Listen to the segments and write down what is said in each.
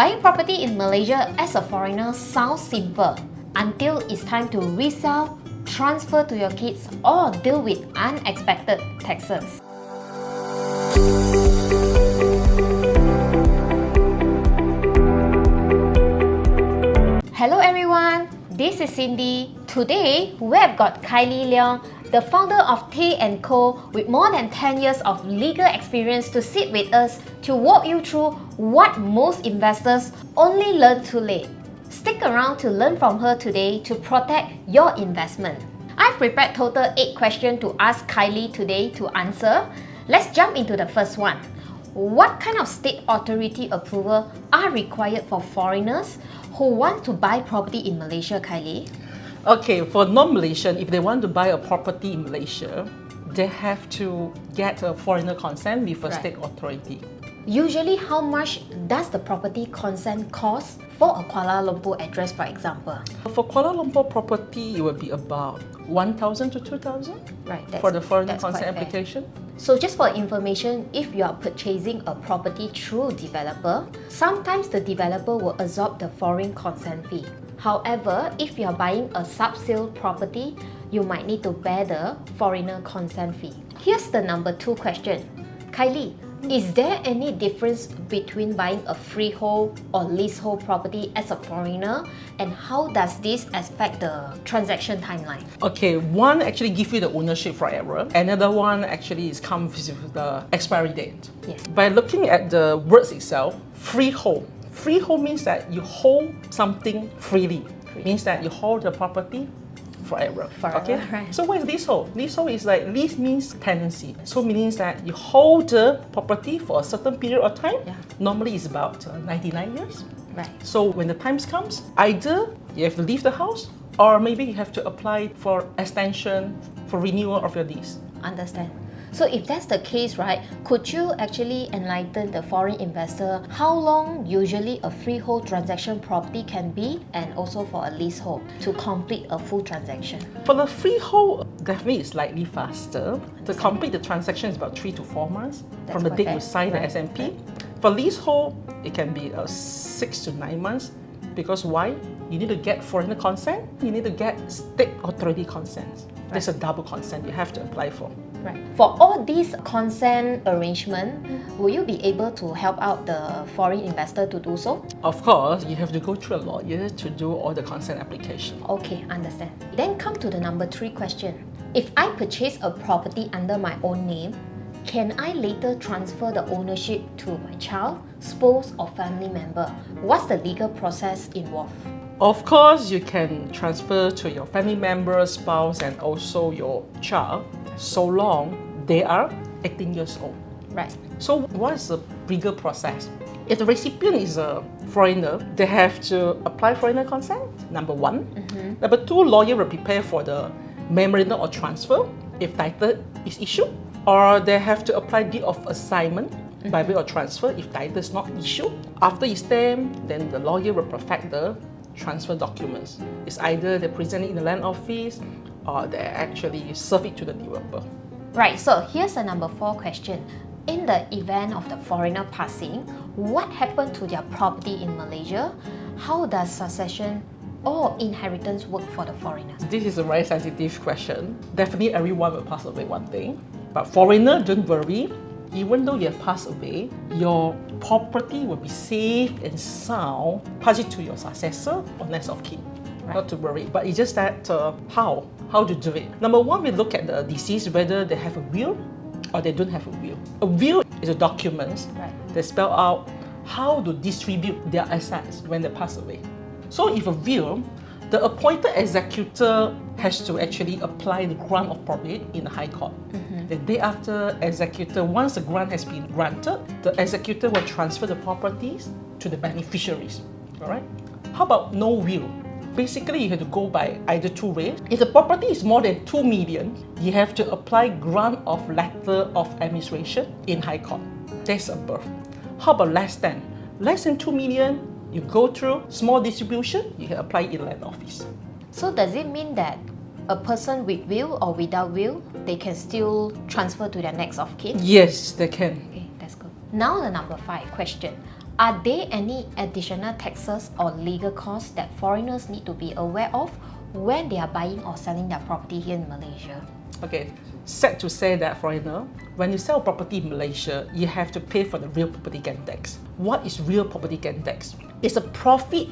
Buying property in Malaysia as a foreigner sounds simple until it's time to resell, transfer to your kids, or deal with unexpected taxes. Hello everyone, this is Cindy. Today we have got Kylie Liong, the founder of Tey Co, with more than 10 years of legal experience to sit with us to walk you through what most investors only learn too late. Stick around to learn from her today to protect your investment. I've prepared total 8 questions to ask Kylie today to answer. Let's jump into the first one. What kind of state authority approval are required for foreigners who want to buy property in Malaysia, Kylie? Okay, for non-Malaysian, if they want to buy a property in Malaysia, they have to get a foreigner consent with a state authority. Usually, how much does the property consent cost for a Kuala Lumpur address, for example? For Kuala Lumpur property, it will be about 1,000 to 2,000 for the foreigner consent application. So just for information, if you are purchasing a property through developer, sometimes the developer will absorb the foreign consent fee. However, if you are buying a sub-sale property, you might need to bear the foreigner consent fee. Here's the number 2 question. Kylie, is there any difference between buying a freehold or leasehold property as a foreigner, and how does this affect the transaction timeline? Okay, one actually gives you the ownership forever. Another one actually comes with the expiry date. Yes. By looking at the words itself, freehold. Freehold means that you hold something freely. Means that you hold the property forever. Okay? Right. So what is leasehold? Leasehold is like, lease means tenancy. So means that you hold the property for a certain period of time. Yeah. Normally it's about 99 years. Right. So when the time comes, either you have to leave the house, or maybe you have to apply for extension, for renewal of your lease. Understand. So if that's the case, right, could you actually enlighten the foreign investor how long usually a freehold transaction property can be, and also for a leasehold to complete a full transaction? For the freehold, definitely it's slightly faster. To complete the transaction is about 3 to 4 months from the date you sign the SMP. For leasehold, it can be 6 to 9 months. Because why? You need to get foreigner consent, you need to get state authority consent. There's a double consent you have to apply for. Right. For all these consent arrangement, will you be able to help out the foreign investor to do so? Of course, you have to go through a lawyer to do all the consent application. Okay, understand. Then come to the number 3 question. If I purchase a property under my own name, can I later transfer the ownership to my child, spouse, or family member? What's the legal process involved? Of course, you can transfer to your family member, spouse, and also your child, so long they are 18 years old. Right. So what is the legal process? If the recipient is a foreigner, they have to apply foreigner consent, number 1. Number 2, lawyer will prepare for the memorandum of transfer if title is issued, or they have to apply deed of assignment by way of transfer if title is not issued. After it's stamped, then the lawyer will perfect the transfer documents. It's either they present it in the land office or they actually serve it to the developer. Right, so here's the number 4 question. In the event of the foreigner passing, what happened to their property in Malaysia? How does succession or inheritance work for the foreigner? This is a very sensitive question. Definitely everyone will pass away one day. But foreigner, don't worry. Even though you have passed away, your property will be safe and sound. Pass it to your successor or next of kin. Not to worry. But it's just that how to do it. Number 1, we look at the deceased, whether they have a will or they don't have a will. A will is a document that spell out how to distribute their assets when they pass away. So if a will, the appointed executor has to actually apply the grant of property in the High Court. The day after executor, once the grant has been granted, the executor will transfer the properties to the beneficiaries. Alright? How about no will? Basically, you have to go by either 2 ways. If the property is more than 2 million, you have to apply grant of letter of administration in High Court. That's above. How about less than? Less than 2 million, you go through small distribution, you can apply it in land office. So does it mean that a person with will or without will, they can still transfer to their next of kin? Yes, they can. Okay, that's good. Now the number 5 question. Are there any additional taxes or legal costs that foreigners need to be aware of when they are buying or selling their property here in Malaysia? Okay, sad to say that, foreigner, when you sell property in Malaysia, you have to pay for the real property gain tax. What is real property gain tax? It's a profit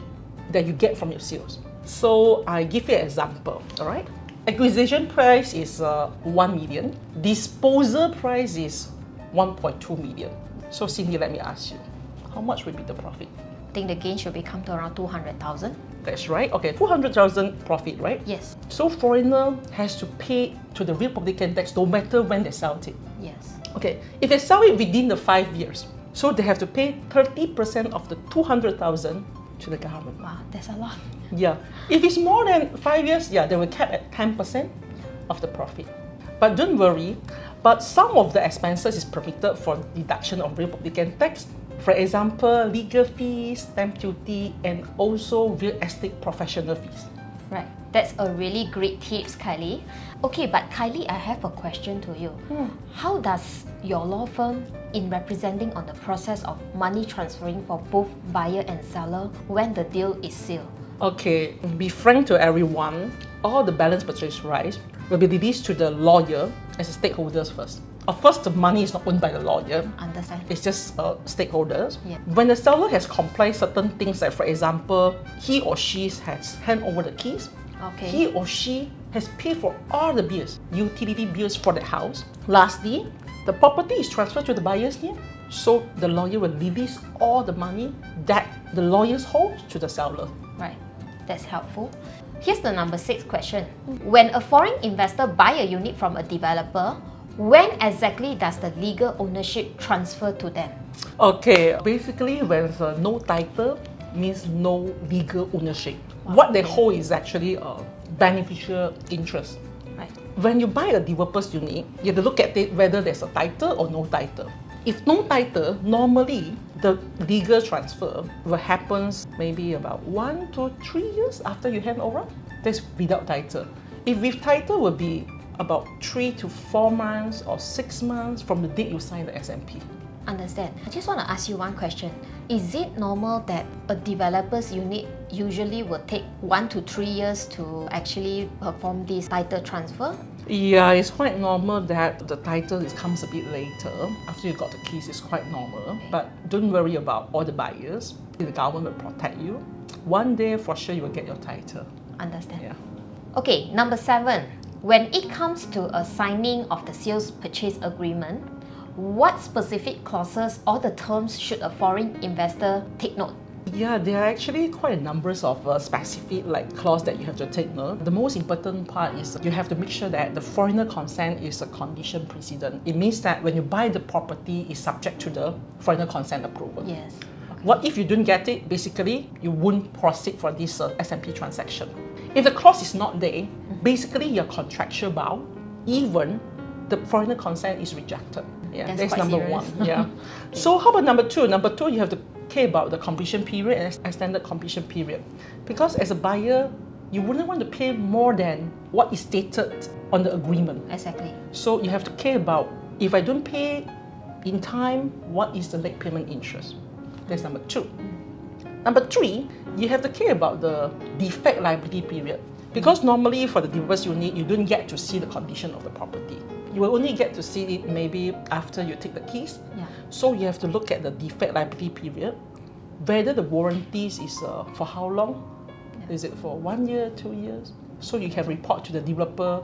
that you get from your sales. So I give you an example, all right? Acquisition price is 1 million. Disposal price is 1.2 million. So Cindy, let me ask you, how much would be the profit? I think the gain should be come to around 200,000. That's right. Okay, 200,000 profit, right? Yes. So foreigner has to pay to the real property gain tax no matter when they sell it. Yes. Okay, if they sell it within the 5 years, so they have to pay 30% of the 200,000 to the government. Wow, that's a lot. Yeah. If it's more than 5 years, yeah, they will cap at 10% of the profit. But don't worry, but some of the expenses is permitted for deduction of real property gain tax. For example, legal fees, stamp duty, and also real estate professional fees. Right. That's a really great tips, Kylie. Okay, but Kylie, I have a question to you. How does your law firm in representing on the process of money transferring for both buyer and seller when the deal is sealed? Okay, be frank to everyone, all the balance purchase rights will be released to the lawyer as a stakeholders first. Of course, the money is not owned by the lawyer. Understand. It's just stakeholders. Yeah. When the seller has complied certain things, like for example, he or she has hand over the keys, Okay. he or she has paid for all the bills, utility bills for the house. Lastly, the property is transferred to the buyer's name, so the lawyer will release all the money that the lawyers hold to the seller. Right. That's helpful. Here's the number 6 question. When a foreign investor buy a unit from a developer, when exactly does the legal ownership transfer to them? Okay, basically when there's no title means no legal ownership. What they hold is actually a beneficial interest. Right. When you buy a developer's unit, you have to look at it whether there's a title or no title. If no title, normally the legal transfer will happen maybe about 1 to 3 years after you hand over. That's without title. If with title, will be about 3 to 4 months or 6 months from the date you sign the SMP. Understand. I just want to ask you one question. Is it normal that a developer's unit usually will take 1 to 3 years to actually perform this title transfer? Yeah, it's quite normal that the title comes a bit later. After you got the keys, it's quite normal. But don't worry about all the buyers. The government will protect you. One day, for sure, you will get your title. Understand. Yeah. Okay, number 7. When it comes to a signing of the sales purchase agreement, what specific clauses or the terms should a foreign investor take note? Yeah, there are actually quite a numbers of specific clause that you have to take note. The most important part is you have to make sure that the foreigner consent is a condition precedent. It means that when you buy the property, it's subject to the foreigner consent approval. Yes. Okay. What if you don't get it? Basically, you won't proceed for this SMP transaction. If the clause is not there, basically you're contractual bound, even the foreigner consent is rejected. Yeah, that's quite number serious. 1. Yeah. So how about number 2? Number 2, you have to care about the completion period and extended completion period. Because as a buyer, you wouldn't want to pay more than what is stated on the agreement. Exactly. So you have to care about, if I don't pay in time, what is the late payment interest? That's number 2. Number 3, you have to care about the defect liability period. Because normally for the developer's unit, you don't get to see the condition of the property. You will only get to see it maybe after you take the keys. Yeah. So you have to look at the defect liability period, whether the warranties is for how long? Yeah. Is it for 1 year, 2 years? So you can report to the developer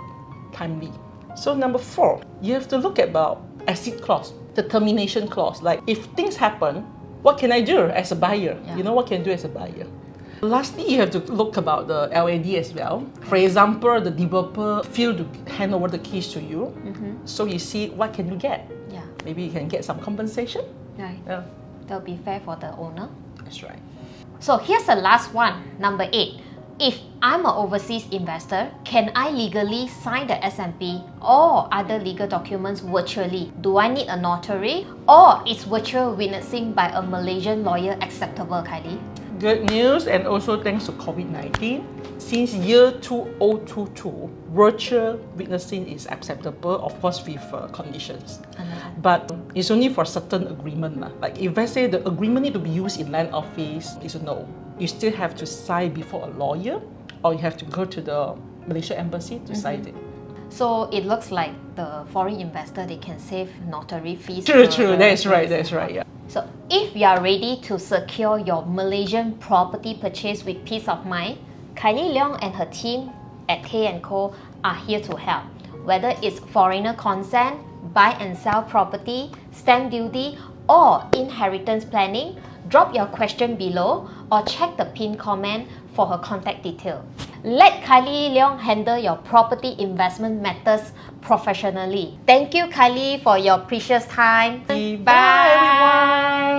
timely. So number 4, you have to look at about exit clause, the termination clause. Like if things happen, what can I do as a buyer? Yeah. You know what can I do as a buyer? Lastly, you have to look about the LAD as well. For example, the developer failed to hand over the keys to you. So you see what can you get? Yeah. Maybe you can get some compensation. Right. Yeah, That will be fair for the owner. that's right. So here's the last one, number 8. If I'm an overseas investor, can I legally sign the SMP or other legal documents virtually? Do I need a notary or is virtual witnessing by a Malaysian lawyer acceptable, Kylie? Good news, and also thanks to COVID-19, since year 2022, virtual witnessing is acceptable, of course with conditions. But it's only for certain agreement. Like if I say the agreement need to be used in land office, it's a no. You still have to sign before a lawyer, or you have to go to the Malaysia embassy to sign it. So it looks like the foreign investor, they can save notary fees. True, that's right, yeah. So if you are ready to secure your Malaysian property purchase with peace of mind, Kylie Liong and her team at Tey Co are here to help. Whether it's foreigner consent, buy and sell property, stamp duty, or inheritance planning, drop your question below or check the pinned comment for her contact detail. Let Kylie Liong handle your property investment matters professionally. Thank you, Kylie, for your precious time. Bye everyone!